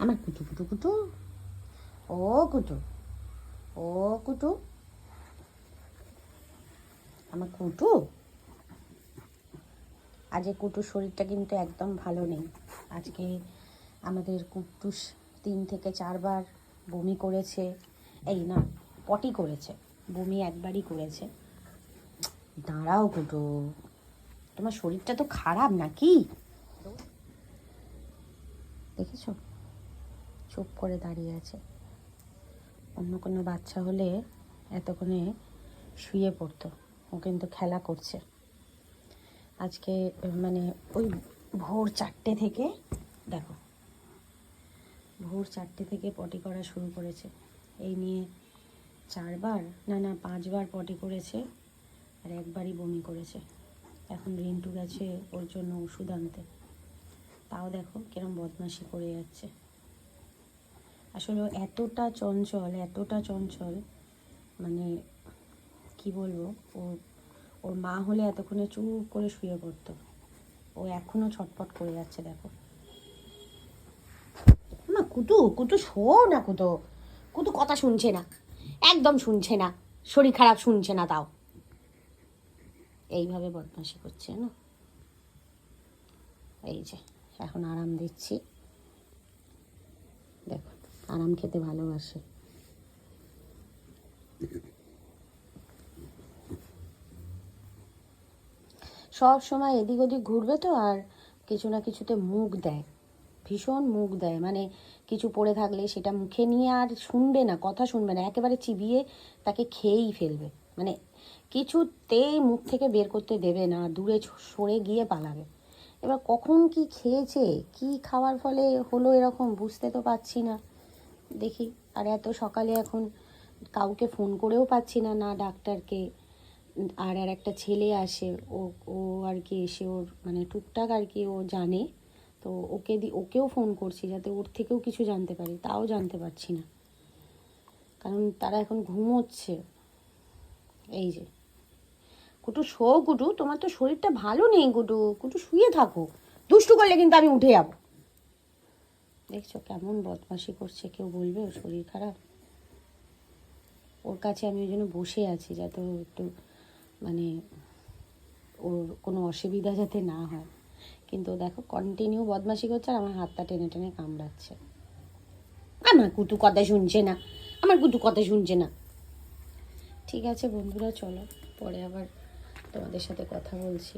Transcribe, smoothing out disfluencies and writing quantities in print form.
আমার কুটু কুটু কুটু, ও কুটু, ও কুটু, আমার কুটু। আজ কুটুর শরীরটা কিন্তু একদম ভালো নেই। আজকে আমাদের কুটুস 3 থেকে 4 বার বমি করেছে। এই না, পটি করেছে, বমি একবারই করেছে। দাঁড়াও কুটু, তোমার শরীরটা তো খারাপ নাকি? দেখেছো, চুপ করে দাঁড়িয়ে আছে। অন্য কোনো বাচ্চা হলে এতক্ষণে শুয়ে পড়তো, ও কিন্তু খেলা করছে। আজকে মানে ওই ভোর 4টে থেকে, দেখো, ভোর 4টে থেকে পটি করা শুরু করেছে। এই নিয়ে 4 বার না 5 বার পটি করেছে, আর একবারই বমি করেছে। এখন রিন্টু গেছে ওর জন্য ওষুধ আনতে, তাও দেখো কিরম বদমাশি করে যাচ্ছে। আসলে এতটা চঞ্চল, মানে কি বলবো, ওর মা হলে এতক্ষণে চুপ করে শুয়ে পড়তো। ও এখনও ছটপট করে যাচ্ছে, দেখো না। কুটু কুটু শো না, কুটু কুটু কথা শুনছে না, একদম শুনছে না, শরীর খারাপ শুনছে না, তাও এইভাবে বদমাশি করছে না। এই যে এখন আরাম দিচ্ছি, দেখো আরাম খেতে ভালোবাসে। সব সময় এদিক ওদিক ঘুরবে তো, আর কিছু না কিছুতে মুখ দেয়, ভীষণ মুখ দেয়। মানে কিছু পড়ে থাকলে সেটা মুখে নিয়ে আর শুনবে না, কথা শুনবে না, একেবারে চিবিয়ে তাকে খেয়েই ফেলবে। মানে কিছুতেই মুখ থেকে বের করতে দেবে না, দূরে সরে গিয়ে পালাবে। এবার কখন কি খেয়েছে, কি খাওয়ার ফলে হলো এরকম বুঝতে তো পারছি না। দেখি, আর এত সকালে এখন কাউকে ফোন করেও পাচ্ছি না, না ডাক্তারকে। আর একটা ছেলে আসে, ও ও আর কি এসে ওর মানে টুকটাক আর কি ও জানে, তো ওকেও ফোন করছি যাতে ওর থেকেও কিছু জানতে পারি, তাও জানতে পারছি না, কারণ তারা এখন ঘুমোচ্ছে। এই যে কুটু শো, কুটু তোমার তো শরীরটা ভালো নেই, কুটু কুটু শুয়ে থাকো, দুষ্টু করলে কিন্তু আমি উঠে যাবো। দেখছো কেমন বদমাশি করছে, কেউ বলবে ওর শরীর খারাপ? ওর কাছে আমি ওই জন্য বসে আছি, যাতে ও একটু মানে ওর কোনো অসুবিধা যাতে না হয়। কিন্তু দেখো কন্টিনিউ বদমাশি করছে, আর আমার হাতটা টেনে টেনে কামড়াচ্ছে। আমার কুটু কথা শুনছে না, আমার কুটু কথা শুনছে না। ঠিক আছে বন্ধুরা, চলো পরে আবার তোমাদের সাথে কথা বলছি।